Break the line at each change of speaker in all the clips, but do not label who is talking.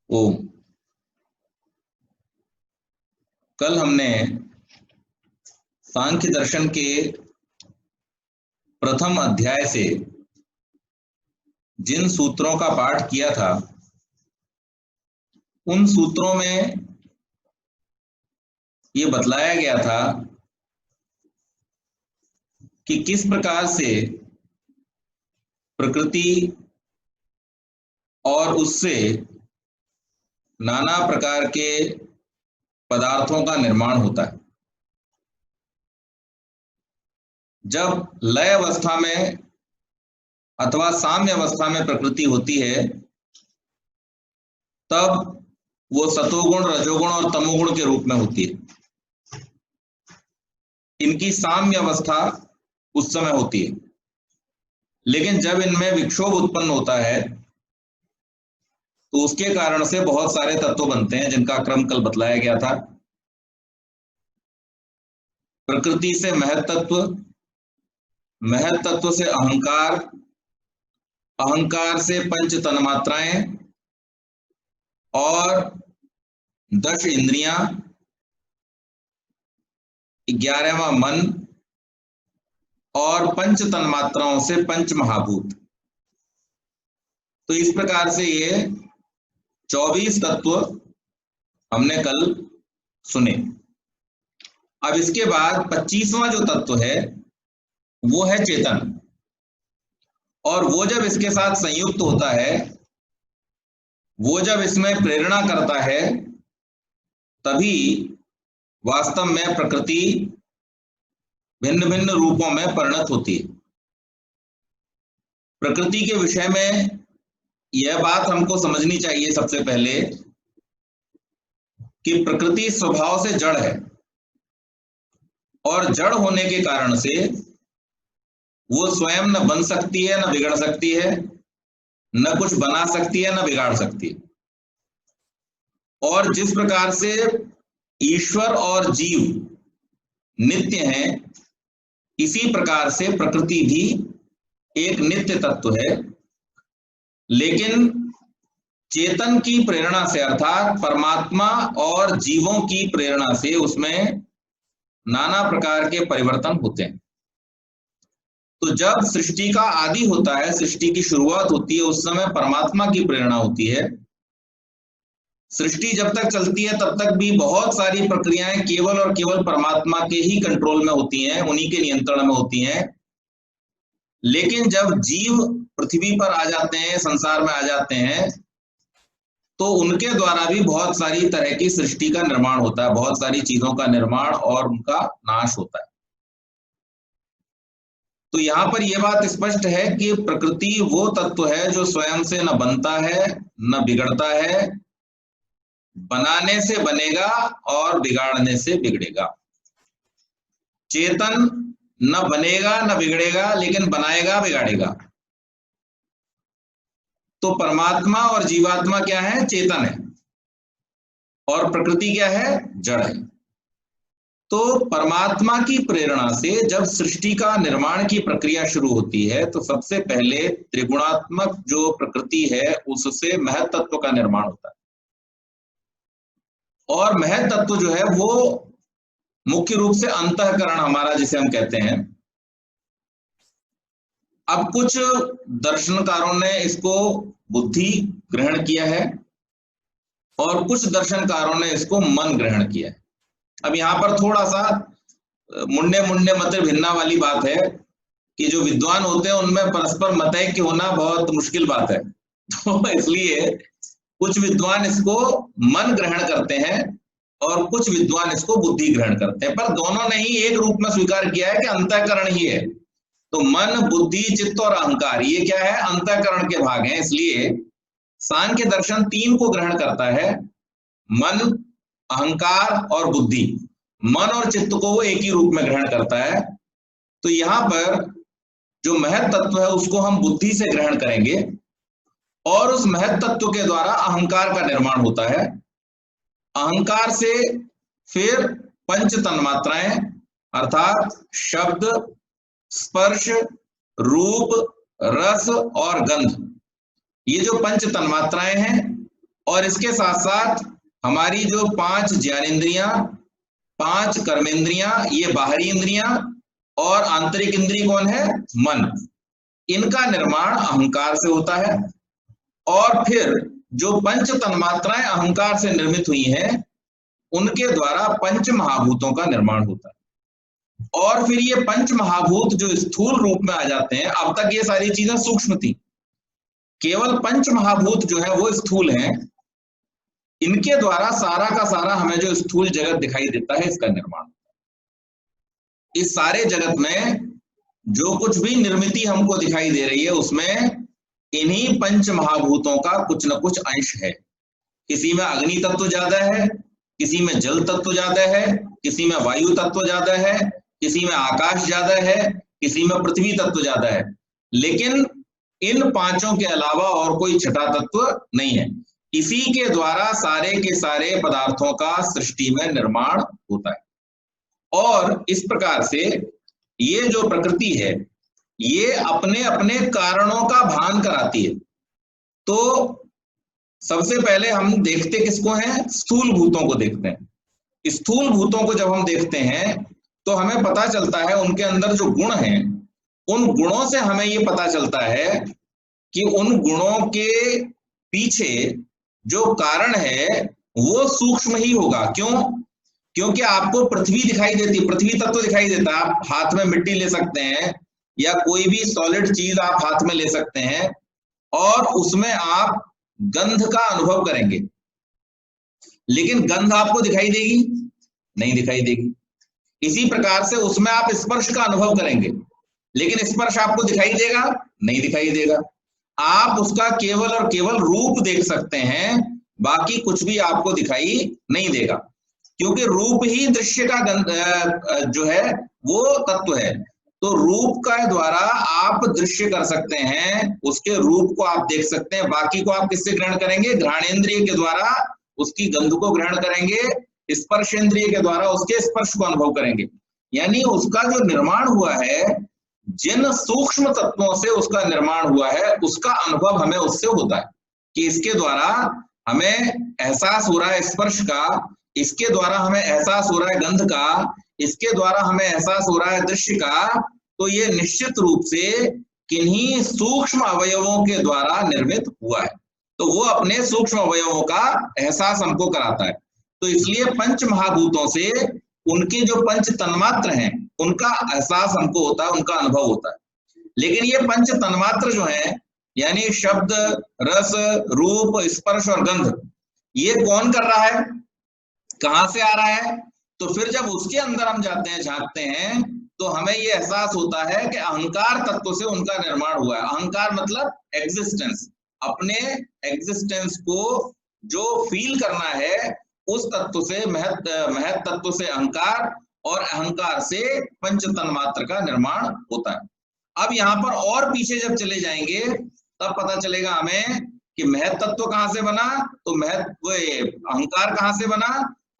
ओम। कल हमने सांख्य दर्शन के प्रथम अध्याय से जिन सूत्रों का पाठ किया था, उन सूत्रों में ये बतलाया गया था कि किस प्रकार से प्रकृति और उससे नाना प्रकार के पदार्थों का निर्माण होता है। जब लय अवस्था में अथवा साम्य अवस्था में प्रकृति होती है, तब वो सतोगुण, रजोगुण और तमोगुण के रूप में होती है। इनकी साम्य अवस्था उस समय होती है, लेकिन जब इनमें विक्षोभ उत्पन्न होता है तो उसके कारण से बहुत सारे तत्व बनते हैं, जिनका क्रम कल बतलाया गया था। प्रकृति से महत तत्व, महत तत्व से अहंकार, अहंकार से पंच तन्मात्राएं और 10 इंद्रियां, 11वां मन और पंच तन्मात्राओं से पंच महाभूत। तो इस प्रकार से ये 24 तत्व हमने कल सुने। अब इसके बाद 25वां जो तत्व है वो है चेतन, और वो जब इसके साथ संयुक्त होता है, वो जब इसमें प्रेरणा करता है, तभी वास्तव में प्रकृति भिन्न भिन्न रूपों में परिणत होती है। प्रकृति के विषय में यह बात हमको समझनी चाहिए सबसे पहले कि प्रकृति स्वभाव से जड़ है, और जड़ होने के कारण से वो स्वयं न बन सकती है, न बिगड़ सकती है, न कुछ बना सकती है, न बिगाड़ सकती है। और जिस प्रकार से ईश्वर और जीव नित्य हैं, इसी प्रकार से प्रकृति भी एक नित्य तत्व है। लेकिन चेतन की प्रेरणा से, अर्थात परमात्मा और जीवों की प्रेरणा से, उसमें नाना प्रकार के परिवर्तन होते हैं। तो जब सृष्टि का आदि होता है, सृष्टि की शुरुआत होती है, उस समय परमात्मा की प्रेरणा होती है। सृष्टि जब तक चलती है तब तक भी बहुत सारी प्रक्रियाएं केवल और केवल परमात्मा के ही कंट्रोल में होती हैं, उन्हीं के नियंत्रण में होती हैं। लेकिन जब जीव पृथ्वी पर आ जाते हैं, संसार में आ जाते हैं, तो उनके द्वारा भी बहुत सारी तरह की सृष्टि का निर्माण होता है, बहुत सारी चीजों का निर्माण और उनका नाश होता है। तो यहां पर यह बात स्पष्ट है कि प्रकृति वो तत्व है जो स्वयं से न बनता है न बिगड़ता है, बनाने से बनेगा और बिगाड़ने से बिगड़ेगा। चेतन न बनेगा न बिगड़ेगा, लेकिन बनाएगा, बिगाड़ेगा। तो परमात्मा और जीवात्मा क्या है? चेतन है, और प्रकृति क्या है? जड़ है। तो परमात्मा की प्रेरणा से जब सृष्टि का निर्माण की प्रक्रिया शुरू होती है, तो सबसे पहले त्रिगुणात्मक जो प्रकृति है उससे महत तत्व का निर्माण होता है। और महत तत्व जो है वो मुख्य रूप से अंतःकरण हमारा, जिसे हम कहते हैं। अब कुछ दर्शनकारों ने इसको बुद्धि ग्रहण किया है और कुछ दर्शनकारों ने इसको मन ग्रहण किया है। अब यहाँ पर थोड़ा सा मुंडे मुंडे मत भिन्ना वाली बात है कि जो विद्वान होते हैं उनमें परस्पर मतैक्य होना बहुत मुश्किल बात है। तो इसलिए कुछ विद्वान इसको मन ग्रहण करते हैं और कुछ विद्वान इसको बुद्धि ग्रहण करते हैं, पर दोनों ने ही एक रूप में स्वीकार किया है कि अंतःकरण ही है। तो मन, बुद्धि, चित्त और अहंकार, ये क्या है? अंतःकरण के भाग हैं। इसलिए सांख्य दर्शन 3 को ग्रहण करता है, मन, अहंकार और बुद्धि। मन और चित्त को वो एक ही रूप में ग्रहण करता है। तो यहां पर जो महत तत्व है उसको हम बुद्धि से ग्रहण करेंगे, और उस महत तत्व के द्वारा अहंकार का निर्माण होता है। अहंकार से फिर पंच तन्मात्राएं, अर्थात शब्द, स्पर्श, रूप, रस और गंध, ये जो पंच तन्मात्राएं हैं, और इसके साथ साथ हमारी जो 5 ज्ञानेंद्रियां, 5 कर्मेंद्रियां, ये बाहरी इंद्रियां, और आंतरिक इंद्रिय कौन है? मन। इनका निर्माण अहंकार से होता है। और फिर जो पंच तन्मात्राएं अहंकार से निर्मित हुई हैं, उनके द्वारा पंच महाभूतों का निर्माण होता है। और फिर ये पंच महाभूत जो स्थूल रूप में आ जाते हैं, अब तक ये सारी चीजें सूक्ष्म थी, केवल पंच महाभूत जो है वो स्थूल हैं। इनके द्वारा सारा का सारा हमें जो स्थूल जगत दिखाई देता है, इसका निर्माण। इस सारे जगत में जो कुछ भी निर्मिति हमको दिखाई दे रही है, उसमें इन्हीं पंच महाभूतों का कुछ न कुछ अंश है। किसी में अग्नि तत्व ज्यादा है, किसी में जल तत्व ज्यादा है, किसी में वायु तत्व ज्यादा है, किसी में आकाश ज्यादा है, किसी में पृथ्वी तत्व ज्यादा है। लेकिन इन पांचों के अलावा और कोई छठा तत्व नहीं है। इसी के द्वारा सारे के सारे पदार्थों का सृष्टि में निर्माण होता है। और इस प्रकार से ये जो प्रकृति है, ये अपने अपने कारणों का भान कराती है। तो सबसे पहले हम देखते किसको हैं? स्थूल भूतों को देखते हैं। स्थूल भूतों को जब हम देखते हैं तो हमें पता चलता है उनके अंदर जो गुण हैं, उन गुणों से हमें ये पता चलता है कि उन गुणों के पीछे जो कारण है वो सूक्ष्म ही होगा। क्यों? क्योंकि आपको पृथ्वी दिखाई देती, पृथ्वी तत्व दिखाई देता है। आप हाथ में मिट्टी ले सकते हैं या कोई भी सॉलिड चीज आप हाथ में ले सकते हैं और उसमें आप गंध का अनुभव करेंगे, लेकिन गंध आपको दिखाई देगी? नहीं दिखाई देगी। इसी प्रकार से उसमें आप स्पर्श का अनुभव करेंगे, लेकिन स्पर्श आपको दिखाई देगा? नहीं दिखाई देगा। आप उसका केवल और केवल रूप देख सकते हैं, बाकी कुछ भी आपको दिखाई नहीं देगा, क्योंकि रूप ही दृश्य का जो है वो तत्व है। तो रूप का द्वारा आप दृश्य कर सकते हैं, उसके रूप को आप देख सकते हैं, बाकी को आप किससे ग्रहण करेंगे? घ्राणेन्द्रिय के द्वारा उसकी गंध को ग्रहण करेंगे, स्पर्शेंद्रिय के द्वारा उसके स्पर्श को अनुभव करेंगे। यानी उसका जो निर्माण हुआ है, जिन सूक्ष्म तत्वों से उसका निर्माण हुआ है, उसका अनुभव हमें उससे होता है कि इसके द्वारा हमें एहसास हो रहा है स्पर्श का, इसके द्वारा हमें एहसास हो रहा है गंध का, इसके द्वारा हमें एहसास हो रहा है दृश्य का। तो ये निश्चित रूप से किन्हीं सूक्ष्म अवयवों के द्वारा निर्मित हुआ है। तो वो अपने सूक्ष्म अवयवों का एहसास हमको कराता है। तो इसलिए पंच महाभूतों से उनके जो पंच तन्मात्र हैं, उनका एहसास हमको होता है, उनका अनुभव होता है। लेकिन ये पंच तन्मात्र जो है, यानी शब्द, रस, रूप, स्पर्श और गंध, ये कौन कर रहा है? कहां से आ रहा है? तो फिर जब उसके अंदर हम जाते हैं, झांकते हैं, तो हमें ये एहसास होता है कि अहंकार तत्व से उनका निर्माण हुआ है। अहंकार मतलब एग्जिस्टेंस, अपने एग्जिस्टेंस को जो फील करना है, उस तत्व से महत तत्व से अहंकार, और अहंकार से पंच तन्मात्र का निर्माण होता है। अब यहाँ पर और पीछे जब चले जाएंगे तब पता चलेगा हमें कि महत तत्व कहां से बना, तो महत्व अहंकार कहां से बना,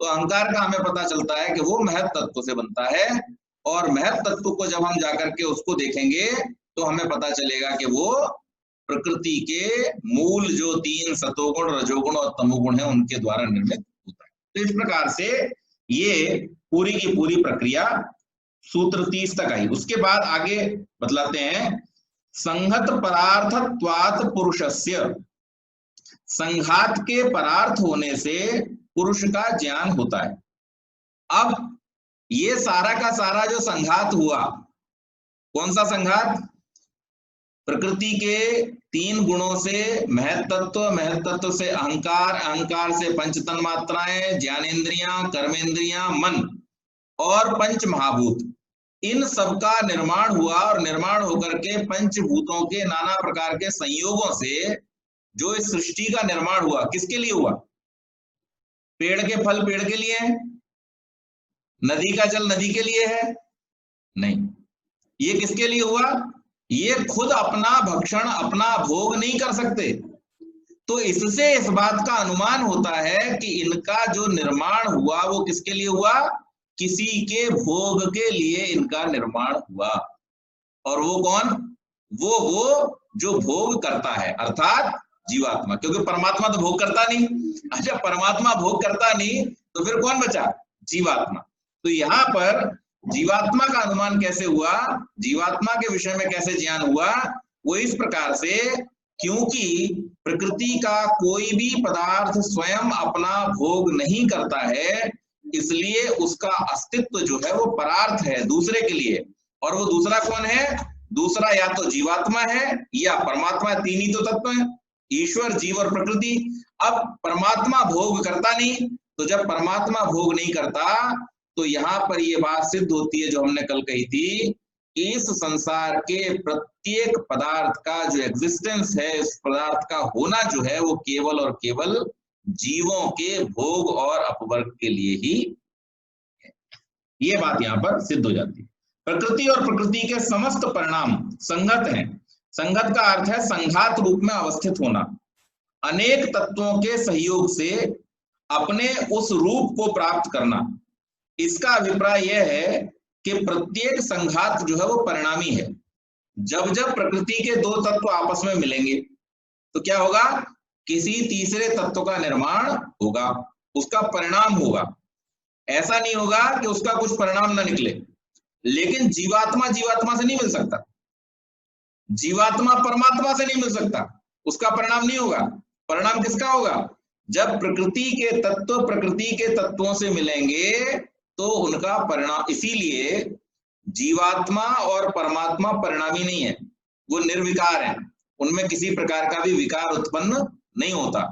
तो अहंकार का हमें पता चलता है कि वो महत तत्व से बनता है। और महत तत्व को जब हम जाकर के उसको देखेंगे तो हमें पता चलेगा कि वो प्रकृति के मूल जो 3 सतोगुण, रजोगुण और तमोगुण है, उनके द्वारा निर्मित होता है। तो इस प्रकार से ये पूरी की पूरी प्रक्रिया सूत्र 30 तक आई। उसके बाद आगे बतलाते हैं, संहत परार्थत्वात् पुरुषस्य, संघात के परार्थ होने से पुरुष का ज्ञान होता है। अब ये सारा का सारा जो संघात हुआ, कौन सा संघात? प्रकृति के 3 गुणों से महत तत्व, महत तत्व से अहंकार, अहंकार से पंच तन्मात्राएं, ज्ञानेन्द्रियां, कर्मेंद्रियां, मन और पंच महाभूत, इन सबका निर्माण हुआ। और निर्माण होकर के पंचभूतों के नाना प्रकार के संयोगों से जो इस सृष्टि का निर्माण हुआ, किसके लिए हुआ? पेड़ के फल पेड़ के लिए है? नदी का जल नदी के लिए है? नहीं। ये किसके लिए हुआ? ये खुद अपना भक्षण, अपना भोग नहीं कर सकते। तो इससे इस बात का अनुमान होता है कि इनका जो निर्माण हुआ वो किसके लिए हुआ? किसी के भोग के लिए इनका निर्माण हुआ। और वो कौन? वो जो भोग करता है, अर्थात जीवात्मा, क्योंकि परमात्मा तो भोग करता नहीं। अच्छा, परमात्मा भोग करता नहीं तो फिर कौन बचा? जीवात्मा। तो यहाँ पर जीवात्मा का अनुमान कैसे हुआ, जीवात्मा के विषय में कैसे ज्ञान हुआ? वो इस प्रकार से, क्योंकि प्रकृति का कोई भी पदार्थ स्वयं अपना भोग नहीं करता है, इसलिए उसका अस्तित्व जो है वो परार्थ है दूसरे के लिए। और वो दूसरा कौन है? दूसरा या तो जीवात्मा है या परमात्मा। तीन ही तो तत्व है, ईश्वर, जीव और प्रकृति। अब परमात्मा भोग करता नहीं, तो जब परमात्मा भोग नहीं करता तो यहाँ पर ये बात सिद्ध होती है जो हमने कल कही थी, इस संसार के प्रत्येक पदार्थ का जो एग्जिस्टेंस है, इस पदार्थ का होना जो है, वो केवल और केवल जीवों के भोग और अपवर्ग के लिए ही है। ये बात यहाँ पर सिद्ध हो जाती है। प्रकृति और प्रकृति के समस्त परिणाम संगत हैं। संगत का अर्थ है संघात रूप में अवस्थित होना, अनेक तत्वों के सहयोग से अपने उस रूप को प्राप्त करना। इसका अभिप्राय यह है कि प्रत्येक संघात जो है वो परिणामी है। जब जब प्रकृति के दो तत्व आपस में मिलेंगे तो क्या होगा? किसी तीसरे तत्व का निर्माण होगा, उसका परिणाम होगा। ऐसा नहीं होगा कि उसका कुछ परिणाम ना निकले। लेकिन जीवात्मा जीवात्मा से नहीं मिल सकता, जीवात्मा परमात्मा से नहीं मिल सकता, उसका परिणाम नहीं होगा। परिणाम किसका होगा? जब प्रकृति के तत्व प्रकृति के तत्वों से मिलेंगे तो उनका परिणाम। इसीलिए जीवात्मा और परमात्मा परिणामी नहीं है, वो निर्विकार है, उनमें किसी प्रकार का भी विकार उत्पन्न नहीं होता।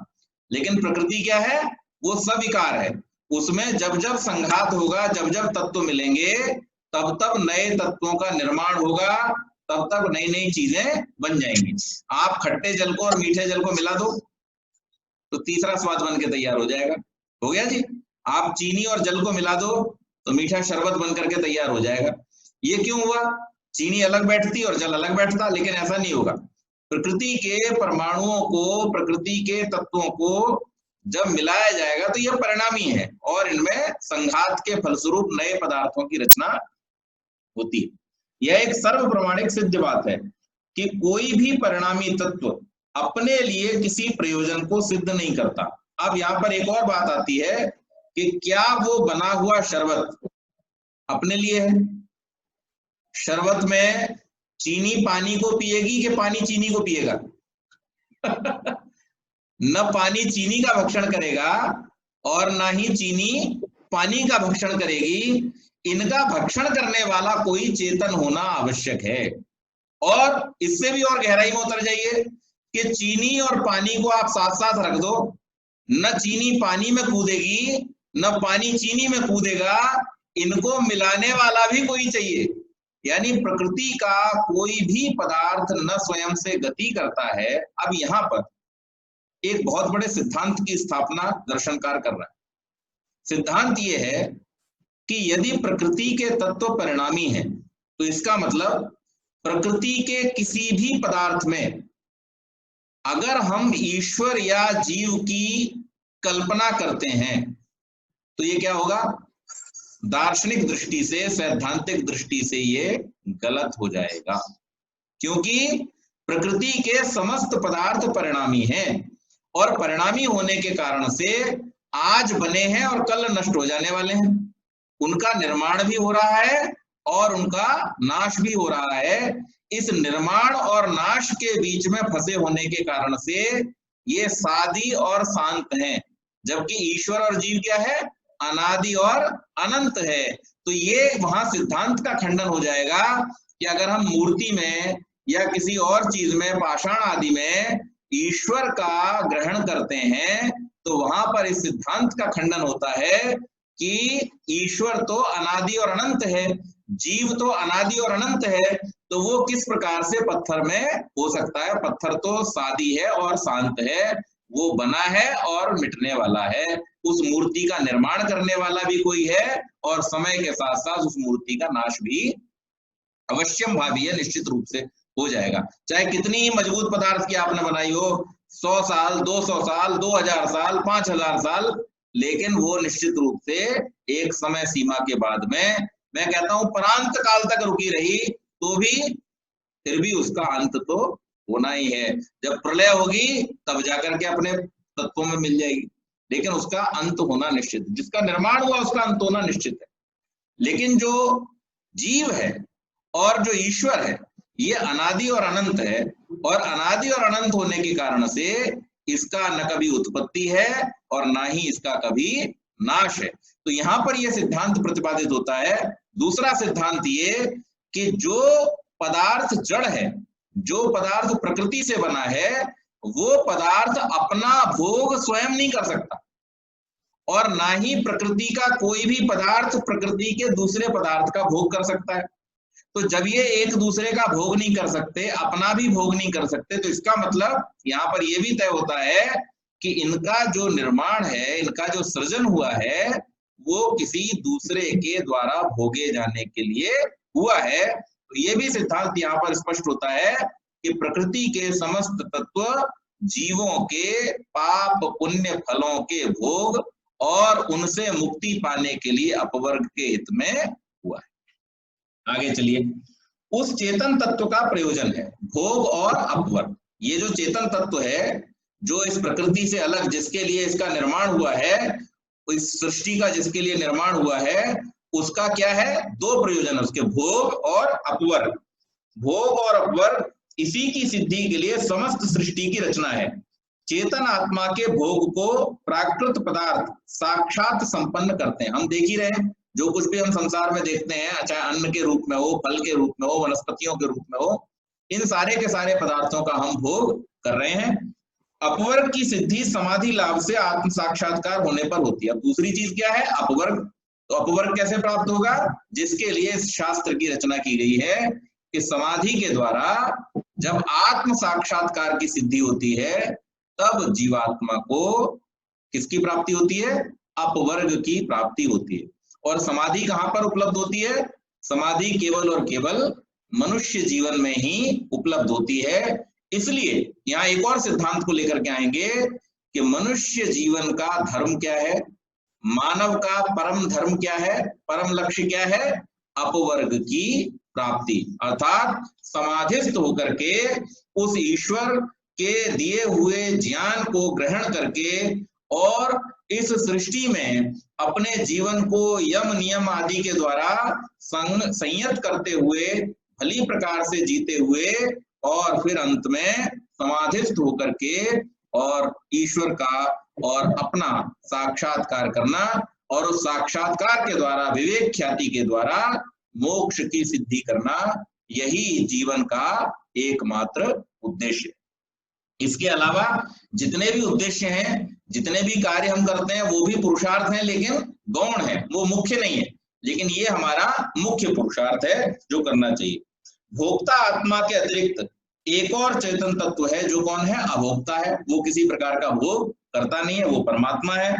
लेकिन प्रकृति क्या है? वो सविकार है। उसमें जब जब संघात होगा, जब जब तत्व मिलेंगे, तब तब नए तत्वों का निर्माण होगा, तब तब नई नई चीजें बन जाएंगी। आप खट्टे जल को और मीठे जल को मिला दो तो तीसरा स्वाद बन के तैयार हो जाएगा। हो गया जी। आप चीनी और जल को मिला दो तो मीठा शरबत बन करके तैयार हो जाएगा। ये क्यों हुआ? चीनी अलग बैठती और जल अलग बैठता, लेकिन ऐसा नहीं होगा। प्रकृति के परमाणुओं को, प्रकृति के तत्वों को जब मिलाया जाएगा तो यह परिणामी है और इनमें संघात के फलस्वरूप नए पदार्थों की रचना होती है। यह एक सर्व प्रमाणिक सिद्ध बात है कि कोई भी परिणामी तत्व अपने लिए किसी प्रयोजन को सिद्ध नहीं करता। अब यहाँ पर एक और बात आती है कि क्या वो बना हुआ शरबत अपने लिए है? शरबत में चीनी पानी को पिएगी कि पानी चीनी को पिएगा? न पानी चीनी का भक्षण करेगा और ना ही चीनी पानी का भक्षण करेगी। इनका भक्षण करने वाला कोई चेतन होना आवश्यक है। और इससे भी और गहराई में उतर जाइए कि चीनी और पानी को आप साथ साथ रख दो, न चीनी पानी में कूदेगी न पानी चीनी में कूदेगा, इनको मिलाने वाला भी कोई चाहिए। यानी प्रकृति का कोई भी पदार्थ न स्वयं से गति करता है। अब यहाँ पर एक बहुत बड़े सिद्धांत की स्थापना दर्शनकार कर रहा है। सिद्धांत ये है कि यदि प्रकृति के तत्व परिणामी हैं तो इसका मतलब प्रकृति के किसी भी पदार्थ में अगर हम ईश्वर या जीव की कल्पना करते हैं तो ये क्या होगा? दार्शनिक दृष्टि से, सैद्धांतिक दृष्टि से ये गलत हो जाएगा, क्योंकि प्रकृति के समस्त पदार्थ परिणामी हैं और परिणामी होने के कारण से आज बने हैं और कल नष्ट हो जाने वाले हैं। उनका निर्माण भी हो रहा है और उनका नाश भी हो रहा है। इस निर्माण और नाश के बीच में फंसे होने के कारण से ये सादी और शांत हैं, जबकि ईश्वर और जीव क्या है? अनादि और अनंत है। तो ये वहां सिद्धांत का खंडन हो जाएगा कि अगर हम मूर्ति में या किसी और चीज में, पाषाण आदि में ईश्वर का ग्रहण करते हैं तो वहां पर इस सिद्धांत का खंडन होता है कि ईश्वर तो अनादि और अनंत है, जीव तो अनादि और अनंत है, तो वो किस प्रकार से पत्थर में हो सकता है? पत्थर तो सादी है और शांत है, वो बना है और मिटने वाला है। उस मूर्ति का निर्माण करने वाला भी कोई है और समय के साथ साथ उस मूर्ति का नाश भी अवश्यम भावी है, निश्चित रूप से हो जाएगा। चाहे कितनी ही मजबूत पदार्थ की आपने बनाई हो, 100 साल, 200 साल, 2000 साल, 5000 साल, लेकिन वो निश्चित रूप से एक समय सीमा के बाद में, मैं कहता हूं परांत काल तक रुकी रही तो भी फिर भी उसका अंत तो होना ही है। जब प्रलय होगी तब जाकर के अपने तत्वों में मिल जाएगी, लेकिन उसका अंत होना निश्चित है। जिसका निर्माण हुआ उसका अंत होना निश्चित है। लेकिन जो जीव है और जो ईश्वर है ये अनादि और अनंत है, और अनादि और अनंत होने के कारण से इसका न कभी उत्पत्ति है और ना ही इसका कभी नाश है। तो यहाँ पर यह सिद्धांत प्रतिपादित होता है। दूसरा सिद्धांत ये कि जो पदार्थ जड़ है, जो पदार्थ प्रकृति से बना है, वो पदार्थ अपना भोग स्वयं नहीं कर सकता, और ना ही प्रकृति का कोई भी पदार्थ प्रकृति के दूसरे पदार्थ का भोग कर सकता है। तो जब ये एक दूसरे का भोग नहीं कर सकते, अपना भी भोग नहीं कर सकते, तो इसका मतलब यहाँ पर यह भी तय होता है कि इनका जो निर्माण है, इनका जो सृजन हुआ है, वो किसी दूसरे के द्वारा भोगे जाने के लिए हुआ है। तो ये भी सिद्धांत यहाँ पर स्पष्ट होता है कि प्रकृति के समस्त तत्व जीवों के पाप पुण्य फलों के भोग और उनसे मुक्ति पाने के लिए अपवर्ग के हित में हुआ है। आगे चलिए, उस चेतन तत्व का प्रयोजन है भोग और अपवर्ग। ये जो चेतन तत्व है, जो इस प्रकृति से अलग, जिसके लिए इसका निर्माण हुआ है, इस सृष्टि का जिसके लिए निर्माण हुआ है, उसका क्या है? दो प्रयोजन, उसके भोग और अपवर्ग। भोग और अपवर्ग इसी की सिद्धि के लिए समस्त सृष्टि की रचना है। चेतन आत्मा के भोग को प्राकृत पदार्थ साक्षात संपन्न करते हैं। हम देख ही रहे हैं, जो कुछ भी हम संसार में देखते हैं, चाहे अन्न के रूप में हो, फल के रूप में हो, वनस्पतियों के रूप में हो, इन सारे के सारे पदार्थों का हम भोग कर रहे हैं। अपवर्ग की सिद्धि समाधि लाभ से आत्म साक्षात्कार होने पर होती है। अब दूसरी चीज क्या है? अपवर्ग। तो अपवर्ग कैसे प्राप्त होगा? जिसके लिए इस शास्त्र की रचना की गई है कि समाधि के द्वारा जब आत्म साक्षात्कार की सिद्धि होती है, तब जीवात्मा को किसकी प्राप्ति होती है? अपवर्ग की प्राप्ति होती है। और समाधि कहां पर उपलब्ध होती है? समाधि केवल और केवल मनुष्य जीवन में ही उपलब्ध होती है। इसलिए यहाँ एक और सिद्धांत को लेकर के आएंगे कि मनुष्य जीवन का धर्म क्या है, मानव का परम धर्म क्या है, परम लक्ष्य क्या है? अपवर्ग की प्राप्ति, अर्थात समाधिस्थ होकर के उस ईश्वर के दिए हुए ज्ञान को ग्रहण करके और इस सृष्टि में अपने जीवन को यम नियम आदि के द्वारा संयत करते हुए भली प्रकार से जीते हुए और फिर अंत में समाधिस्थ होकर के और ईश्वर का और अपना साक्षात्कार करना, और उस साक्षात्कार के द्वारा विवेक ख्याति के द्वारा मोक्ष की सिद्धि करना, यही जीवन का एकमात्र उद्देश्य। इसके अलावा जितने भी उद्देश्य हैं, जितने भी कार्य हम करते हैं, वो भी पुरुषार्थ हैं, लेकिन गौण है, वो मुख्य नहीं है। लेकिन ये हमारा मुख्य पुरुषार्थ है जो करना चाहिए। भोक्ता आत्मा के अतिरिक्त एक और चेतन तत्व है, जो कौन है? अभोक्ता है। वो किसी प्रकार का भोग करता नहीं है, वो परमात्मा है।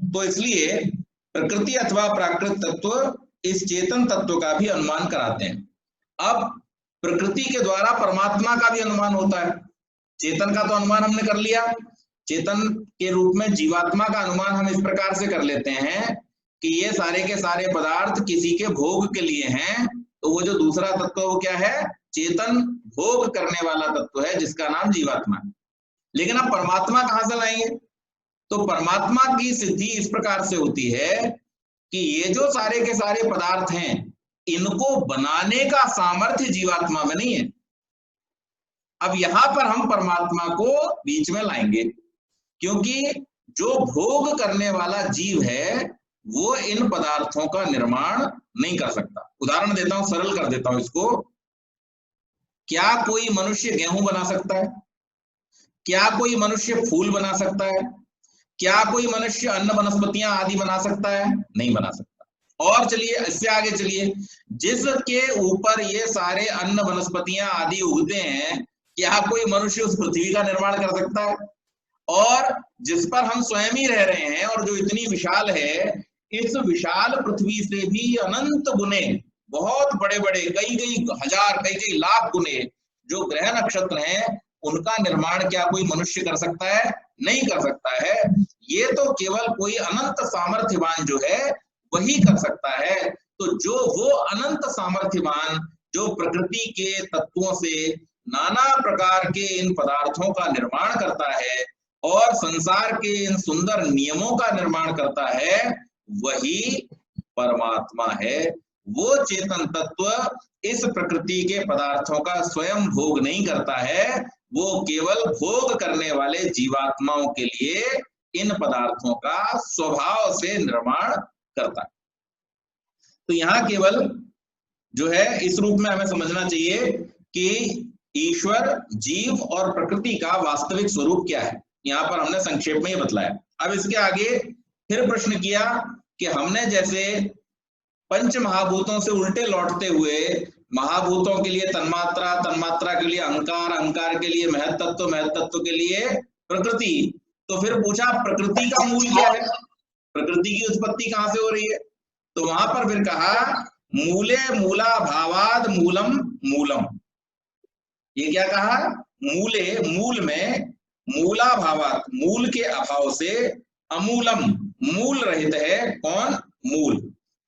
तो इसलिए प्रकृति अथवा प्राकृत तत्व इस चेतन तत्व का भी अनुमान कराते हैं। अब प्रकृति के द्वारा परमात्मा का भी अनुमान होता है। चेतन का तो अनुमान हमने कर लिया, चेतन के रूप में जीवात्मा का अनुमान हम इस प्रकार से कर लेते हैं कि ये सारे के सारे पदार्थ किसी के भोग के लिए हैं। तो वो जो दूसरा तत्व वो क्या है? चेतन भोग करने वाला तत्व है, जिसका नाम जीवात्मा है। लेकिन अब परमात्मा कहां से लाएंगे? तो परमात्मा की सिद्धि इस प्रकार से होती है कि ये जो सारे के सारे पदार्थ हैं, इनको बनाने का सामर्थ्य जीवात्मा में नहीं है। अब यहां पर हम परमात्मा को बीच में लाएंगे, क्योंकि जो भोग करने वाला जीव है वो इन पदार्थों का निर्माण नहीं कर सकता। उदाहरण देता हूं, सरल कर देता हूं इसको। क्या कोई मनुष्य गेहूं बना सकता है? क्या कोई मनुष्य फूल बना सकता है? क्या कोई मनुष्य अन्न वनस्पतियां आदि बना सकता है? नहीं बना सकता। और चलिए इससे आगे चलिए, जिसके ऊपर ये सारे अन्न वनस्पतियां आदि उगते हैं, क्या कोई मनुष्य उस पृथ्वी का निर्माण कर सकता है? और जिस पर हम स्वयं ही रह रहे हैं और जो इतनी विशाल है, इस विशाल पृथ्वी से भी अनंत गुने, बहुत बड़े बड़े कई कई हजार कई कई लाख गुने जो ग्रह नक्षत्र हैं, उनका निर्माण क्या कोई मनुष्य कर सकता है? नहीं कर सकता है। ये तो केवल कोई अनंत सामर्थ्यवान जो है वही कर सकता है। तो जो वो अनंत सामर्थ्यवान जो प्रकृति के तत्वों से नाना प्रकार के इन पदार्थों का निर्माण करता है और संसार के इन सुंदर नियमों का निर्माण करता है, वही परमात्मा है। वो चेतन तत्व इस प्रकृति के पदार्थों का स्वयं भोग नहीं करता है, वो केवल भोग करने वाले जीवात्माओं के लिए इन पदार्थों का स्वभाव से निर्माण करता है। तो यहाँ केवल जो है इस रूप में हमें समझना चाहिए कि ईश्वर, जीव और प्रकृति का वास्तविक स्वरूप क्या है। यहाँ पर हमने संक्षेप में ही बतलाया। अब इसके आगे फिर प्रश्न किया कि हमने जैसे पंच महाभूतों से उल्टे लौटते हुए महाभूतों के लिए तन्मात्रा, तन्मात्रा के लिए अहंकार, अहंकार के लिए महत्तत्व, महत्तत्व के लिए प्रकृति, तो फिर पूछा प्रकृति का मूल क्या है, प्रकृति की उत्पत्ति कहां से हो रही है। तो वहां पर फिर कहा मूले मूला भावाद मूलम मूलम। ये क्या कहा, मूले मूल में, मूला भावात मूल के अभाव से, अमूलम मूल रहित है। कौन, मूल।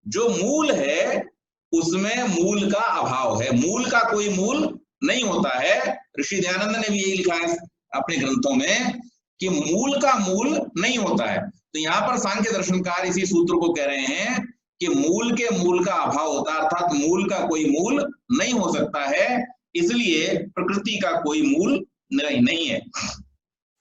जो मूल है उसमें मूल का अभाव है, मूल का कोई मूल नहीं होता है। ऋषि दयानंद ने भी यही लिखा है अपने ग्रंथों में कि मूल का मूल नहीं होता है। तो यहाँ पर सांख्य दर्शनकार इसी सूत्र को कह रहे हैं कि मूल के मूल का अभाव होता है, अर्थात मूल का कोई मूल नहीं हो सकता है, इसलिए प्रकृति का कोई मूल नहीं है।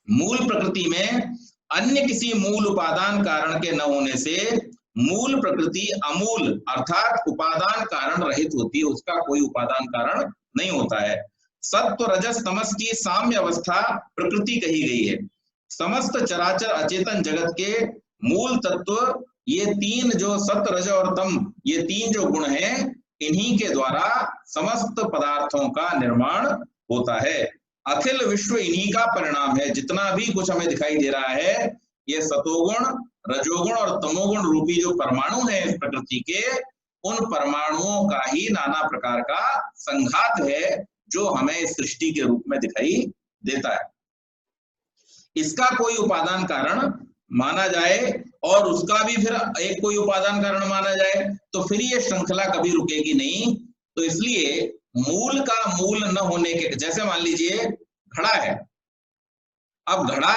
मूल प्रकृति में अन्य किसी मूल उपादान कारण के न होने से मूल प्रकृति अमूल अर्थात उपादान कारण रहित होती है, उसका कोई उपादान कारण नहीं होता है। सत्व रजस तमस की साम्य अवस्था प्रकृति कही गई है। समस्त चराचर अचेतन जगत के मूल तत्व ये तीन जो सत्व रज और तम, ये तीन जो गुण हैं, इन्हीं के द्वारा समस्त पदार्थों का निर्माण होता है। अखिल विश्व इन्हीं का परिणाम है। जितना भी कुछ हमें दिखाई दे रहा है, ये सतोगुण, रजोगुण और तमोगुण रूपी जो परमाणु है इस प्रकृति के, उन परमाणुओं का ही नाना प्रकार का संघात है जो हमें इस सृष्टि के रूप में दिखाई देता है। इसका कोई उपादान कारण माना जाए और उसका भी फिर एक कोई उपादान कारण माना जाए तो फिर ये श्रृंखला कभी रुकेगी नहीं। तो इसलिए मूल का मूल न होने के, जैसे मान लीजिए घड़ा है, अब घड़ा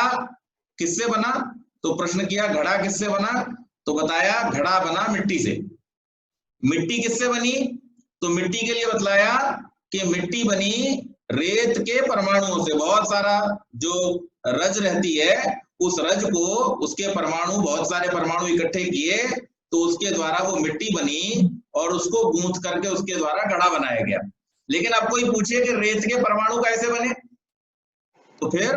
किससे बना, तो प्रश्न किया घड़ा किससे बना, तो बताया घड़ा बना मिट्टी से। मिट्टी किससे बनी, तो मिट्टी के लिए बतलाया कि मिट्टी बनी रेत के परमाणुओं से। बहुत सारा जो रज रहती है उस रज को, उसके परमाणु, बहुत सारे परमाणु इकट्ठे किए तो उसके द्वारा वो मिट्टी बनी और उसको गूंथ करके उसके द्वारा घड़ा बनाया गया। लेकिन अब कोई पूछे कि रेत के परमाणु कैसे बने, तो फिर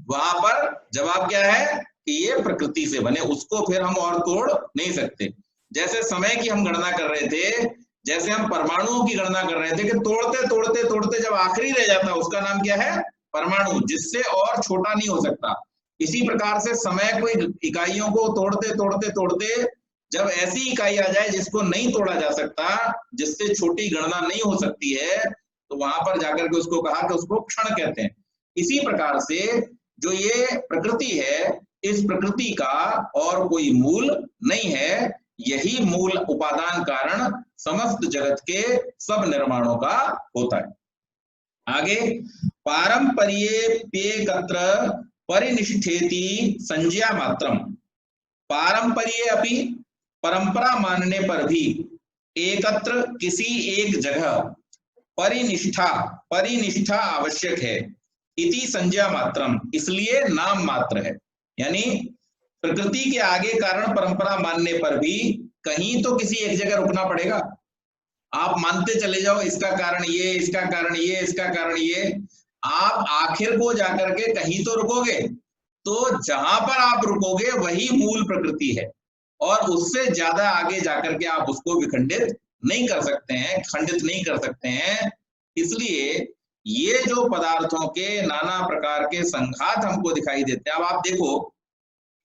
वहां पर जवाब क्या है कि ये प्रकृति से बने, उसको फिर हम और तोड़ नहीं सकते। जैसे समय की हम गणना कर रहे थे, जैसे हम परमाणुओं की गणना कर रहे थे कि तोड़ते तोड़ते तोड़ते जब आखिरी रह जाता है उसका नाम क्या है, परमाणु, जिससे और छोटा नहीं हो सकता। इसी प्रकार से समय को इकाइयों को तोड़ते तोड़ते तोड़ते जब ऐसी इकाई आ जाए जिसको नहीं तोड़ा जा सकता, जिससे छोटी गणना नहीं हो सकती है, तो वहां पर जाकर के उसको कहा कि उसको क्षण कहते हैं। इसी प्रकार से जो ये प्रकृति है, इस प्रकृति का और कोई मूल नहीं है, यही मूल उपादान कारण समस्त जगत के सब निर्माणों का होता है। आगे पारंपर्येप्येकत्र परिनिष्ठेति संज्ञा मात्रम। पारंपर्य अपि, परंपरा मानने पर भी, एकत्र किसी एक जगह, परिनिष्ठा, परिनिष्ठा आवश्यक है, इति संज्ञा मात्रम, इसलिए नाम मात्र है। यानी प्रकृति के आगे कारण परंपरा मानने पर भी कहीं तो किसी एक जगह रुकना पड़ेगा। आप मानते चले जाओ इसका कारण ये, इसका कारण ये, इसका कारण ये, आप आखिर को जाकर के कहीं तो रुकोगे। तो जहां पर आप रुकोगे वही मूल प्रकृति है और उससे ज्यादा आगे जाकर के आप उसको विखंडित नहीं कर सकते हैं, खंडित नहीं कर सकते हैं। इसलिए ये जो पदार्थों के नाना प्रकार के संघात हमको दिखाई देते हैं, अब आप देखो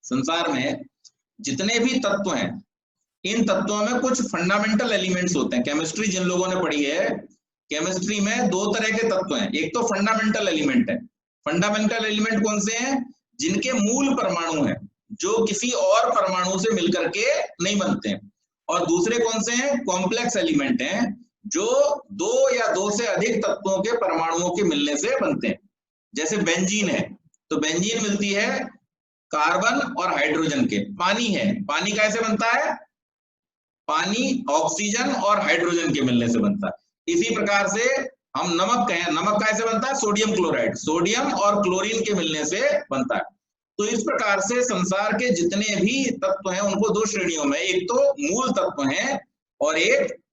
संसार में जितने भी तत्व हैं, इन तत्वों में कुछ फंडामेंटल एलिमेंट्स होते हैं। केमिस्ट्री जिन लोगों ने पढ़ी है, केमिस्ट्री में दो तरह के तत्व हैं। एक तो फंडामेंटल एलिमेंट है। फंडामेंटल एलिमेंट कौन से हैं, जिनके मूल परमाणु हैं, जो किसी और परमाणु से मिलकर के नहीं बनते हैं। और दूसरे कौन से हैं, कॉम्प्लेक्स एलिमेंट हैं, जो दो या दो से अधिक तत्वों के परमाणुओं के मिलने से बनते हैं। जैसे बेंजीन है, तो बेंजीन मिलती है कार्बन और हाइड्रोजन के। पानी है, पानी कैसे बनता है? पानी ऑक्सीजन और हाइड्रोजन के मिलने से बनता है। इसी प्रकार से हम नमक कहें, नमक कैसे बनता है? सोडियम क्लोराइड, सोडियम और क्लोरीन के मिलने से बनता है। तो इस प्रकार से संसार के जितने भी तत्व हैं उनको दो श्रेणियों में, एक तो मूल तत्व हैं और एक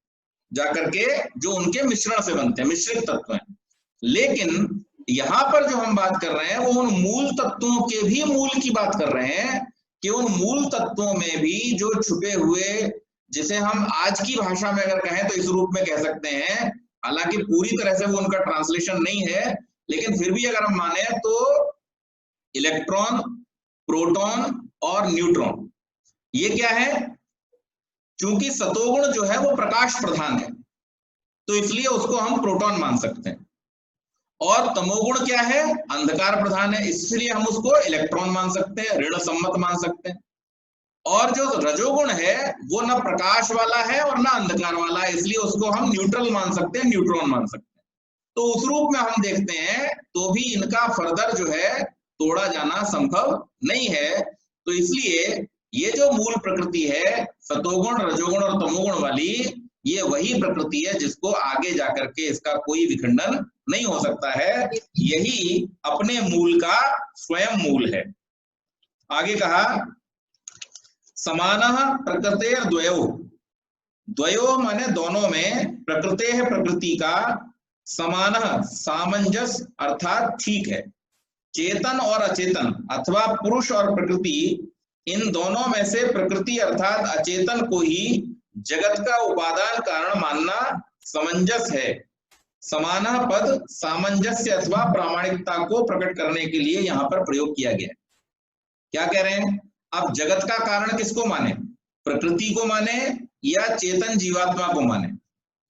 जाकर के जो उनके मिश्रण से बनते हैं, मिश्रित तत्व हैं। लेकिन यहां पर जो हम बात कर रहे हैं वो उन मूल तत्वों के भी मूल की बात कर रहे हैं कि उन मूल तत्वों में भी जो छुपे हुए, जिसे हम आज की भाषा में अगर कहें तो इस रूप में कह सकते हैं, हालांकि पूरी तरह से वो उनका ट्रांसलेशन नहीं है, लेकिन फिर भी अगर हम माने तो इलेक्ट्रॉन, प्रोटॉन और न्यूट्रॉन, ये क्या है? क्योंकि सतोगुण जो है वो प्रकाश प्रधान है, तो इसलिए उसको हम प्रोटॉन मान सकते हैं। और तमोगुण क्या है? अंधकार प्रधान है, इसलिए हम उसको इलेक्ट्रॉन मान सकते हैं, ऋण सम्मत मान सकते हैं। और जो रजोगुण है वो ना प्रकाश वाला है और ना अंधकार वाला है, इसलिए उसको हम न्यूट्रल मान सकते हैं, न्यूट्रॉन मान सकते हैं। तो उस रूप में हम देखते हैं तो भी इनका फर्दर जो है तोड़ा जाना संभव नहीं है। तो इसलिए ये जो मूल प्रकृति है सतोगुण, रजोगुण और तमोगुण वाली, ये वही प्रकृति है जिसको आगे जाकर के इसका कोई विखंडन नहीं हो सकता है। यही अपने मूल का स्वयं मूल है। आगे कहा समानः प्रकृतेर द्वयो, द्वयो माने दोनों में, प्रकृते है प्रकृति का, समानः सामंजस्य अर्थात ठीक है, चेतन और अचेतन अथवा पुरुष और प्रकृति, इन दोनों में से प्रकृति अर्थात अचेतन को ही जगत का उपादान कारण मानना समंजस है। समानः पद सामंजस्य अथवा प्रामाणिकता को प्रकट करने के लिए यहाँ पर प्रयोग किया गया। क्या कह रहे हैं? अब जगत का कारण किसको माने? प्रकृति को माने या चेतन जीवात्मा को माने?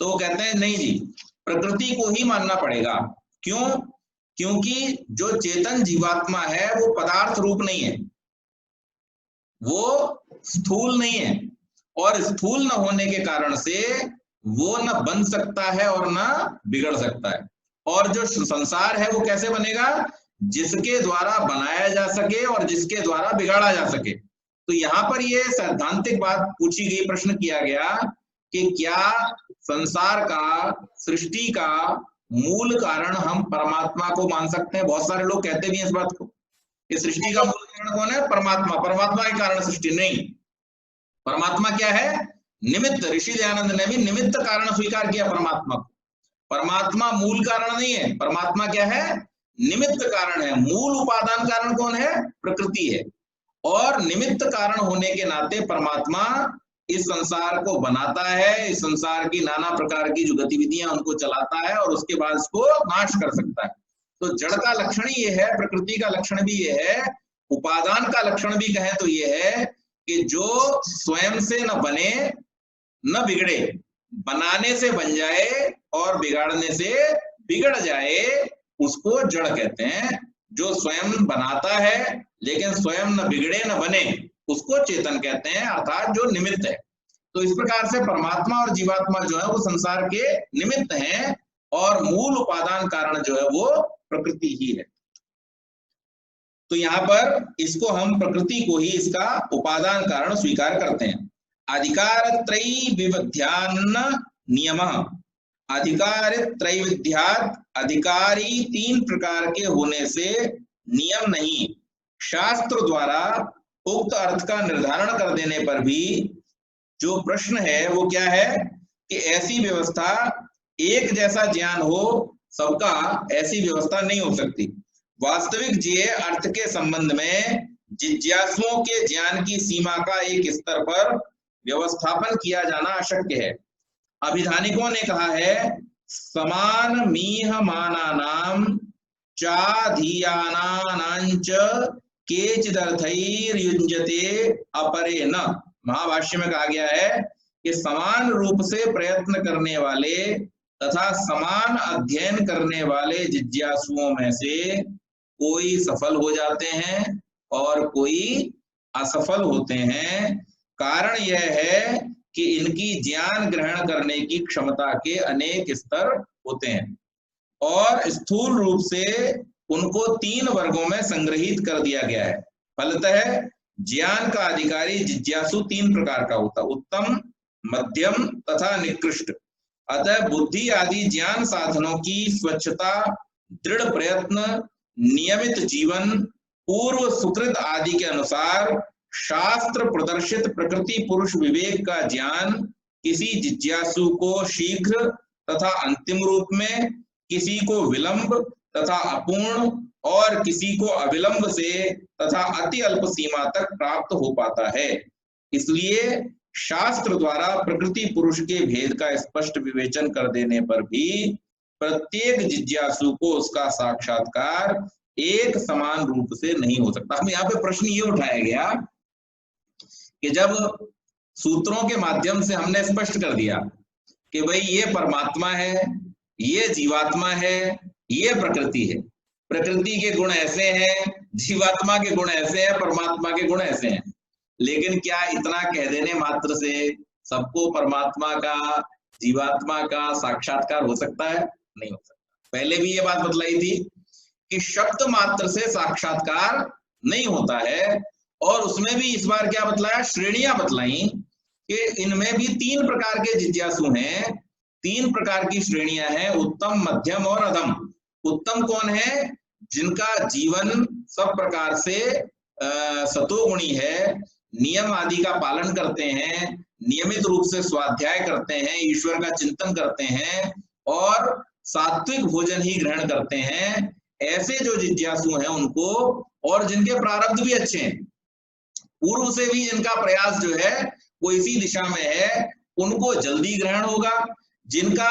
तो वो कहते हैं नहीं जी, प्रकृति को ही मानना पड़ेगा। क्यों? क्योंकि जो चेतन जीवात्मा है वो पदार्थ रूप नहीं है, वो स्थूल नहीं है, और स्थूल न होने के कारण से वो न बन सकता है और न बिगड़ सकता है। और जो संसार है वो कैसे बनेगा? जिसके द्वारा बनाया जा सके और जिसके द्वारा बिगाड़ा जा सके। तो यहाँ पर ये सैद्धांतिक बात पूछी गई, प्रश्न किया गया कि क्या संसार का, सृष्टि का मूल कारण हम परमात्मा को मान सकते हैं? बहुत सारे लोग कहते भी हैं इस बात को कि सृष्टि का मूल कारण कौन है? परमात्मा, परमात्मा के कारण सृष्टि नहीं। परमात्मा क्या है? निमित्त। ऋषि दयानंद ने भी निमित्त कारण स्वीकार किया परमात्मा को। परमात्मा मूल कारण नहीं है, परमात्मा क्या है? निमित्त कारण है। मूल उपादान कारण कौन है? प्रकृति है। और निमित्त कारण होने के नाते परमात्मा इस संसार को बनाता है, इस संसार की नाना प्रकार की जो गतिविधियां उनको चलाता है और उसके बाद इसको नाश कर सकता है। तो जड़ का लक्षण ही ये है, प्रकृति का लक्षण भी ये है, उपादान का लक्षण भी कहें तो ये है कि जो स्वयं से न बने न बिगड़े, बनाने से बन जाए और बिगाड़ने से बिगड़ जाए, उसको जड़ कहते हैं। जो स्वयं बनाता है लेकिन स्वयं न बिगड़े न बने, उसको चेतन कहते हैं, अर्थात जो निमित्त है। तो इस प्रकार से परमात्मा और जीवात्मा जो है वो संसार के निमित्त हैं और मूल उपादान कारण जो है वो प्रकृति ही है। तो यहाँ पर इसको हम प्रकृति को ही इसका उपादान कारण स्वीकार करते हैं। अधिकार त्रैविध्यान्न नियमः, अधिकार त्रैविध्यात, अधिकारी तीन प्रकार के होने से नियम नहीं, शास्त्र द्वारा उक्त अर्थ का निर्धारण कर देने पर भी जो प्रश्न है वो क्या है कि ऐसी व्यवस्था, एक जैसा ज्ञान हो सबका, ऐसी व्यवस्था नहीं हो सकती। वास्तविक ज्ञेय अर्थ के संबंध में जिज्ञासुओं के ज्ञान की सीमा का एक स्तर पर व्यवस्थापन किया जाना अशक्य है। अभिधानिकों ने कहा है समान मीहमानानां चाधीयानानांच केचिदर्थैर्युज्यते अपरे न। महाभाष्य में कहा गया है कि समान रूप से प्रयत्न करने वाले तथा समान अध्ययन करने वाले जिज्ञासुओं में से कोई सफल हो जाते हैं और कोई असफल होते हैं। कारण यह है कि इनकी ज्ञान ग्रहण करने की क्षमता के अनेक स्तर होते हैं और स्थूल रूप से उनको 3 वर्गों में संग्रहित कर दिया गया है। फलतः ज्ञान का अधिकारी जिज्ञासु 3 प्रकार का होता है, उत्तम, मध्यम तथा निकृष्ट। अतः बुद्धि आदि ज्ञान साधनों की स्वच्छता, दृढ़ प्रयत्न, नियमित जीवन, पूर्व सुकृत आदि के अनुसार शास्त्र प्रदर्शित प्रकृति पुरुष विवेक का ज्ञान किसी जिज्ञासु को शीघ्र तथा अंतिम रूप में, किसी को विलंब तथा अपूर्ण और किसी को अविलंब से तथा अति अल्प सीमा तक प्राप्त हो पाता है। इसलिए शास्त्र द्वारा प्रकृति पुरुष के भेद का स्पष्ट विवेचन कर देने पर भी प्रत्येक जिज्ञासु को उसका साक्षात्कार एक समान रूप से नहीं हो सकता। हमें यहाँ पे प्रश्न ये उठाया गया कि जब सूत्रों के माध्यम से हमने स्पष्ट कर दिया कि भाई ये परमात्मा है, ये जीवात्मा है, ये प्रकृति है, प्रकृति के गुण ऐसे हैं, जीवात्मा के गुण ऐसे हैं, परमात्मा के गुण ऐसे हैं, लेकिन क्या इतना कह देने मात्र से सबको परमात्मा का, जीवात्मा का साक्षात्कार हो सकता है? नहीं हो सकता। पहले भी ये बात बतलाई थी कि शब्द मात्र से साक्षात्कार नहीं होता है और उसमें भी इस बार क्या बतलाया, श्रेणियां बतलाई कि इनमें भी 3 प्रकार के जिज्ञासु हैं, 3 प्रकार की श्रेणियां हैं, उत्तम, मध्यम और अधम। उत्तम कौन है? जिनका जीवन सब प्रकार से सतोगुणी है, नियम आदि का पालन करते हैं, नियमित रूप से स्वाध्याय करते हैं, ईश्वर का चिंतन करते हैं और सात्विक भोजन ही ग्रहण करते हैं। ऐसे जो जिज्ञासु हैं उनको, और जिनके प्रारब्ध भी अच्छे हैं, पूर्व से भी जिनका प्रयास जो है वो इसी दिशा में है, उनको जल्दी ग्रहण होगा। जिनका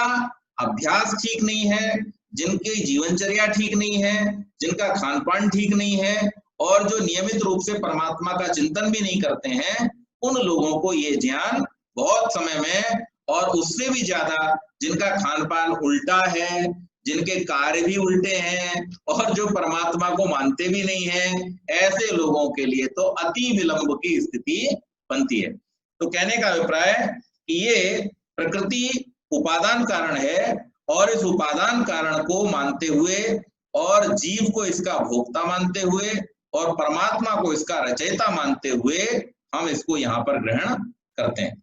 अभ्यास ठीक नहीं है, जिनकी जीवनचर्या ठीक नहीं है, जिनका खान पान ठीक नहीं है और जो नियमित रूप से परमात्मा का चिंतन भी नहीं करते हैं, उन लोगों को ये ज्ञान बहुत समय में, और उससे भी ज्यादा जिनका खान पान उल्टा है, जिनके कार्य भी उल्टे हैं और जो परमात्मा को मानते भी नहीं हैं, ऐसे लोगों के लिए तो अति विलंब की स्थिति बनती है। तो कहने का अभिप्राय कि ये प्रकृति उपादान कारण है और इस उपादान कारण को मानते हुए और जीव को इसका भोक्ता मानते हुए और परमात्मा को इसका रचयिता मानते हुए हम इसको यहाँ पर ग्रहण करते हैं।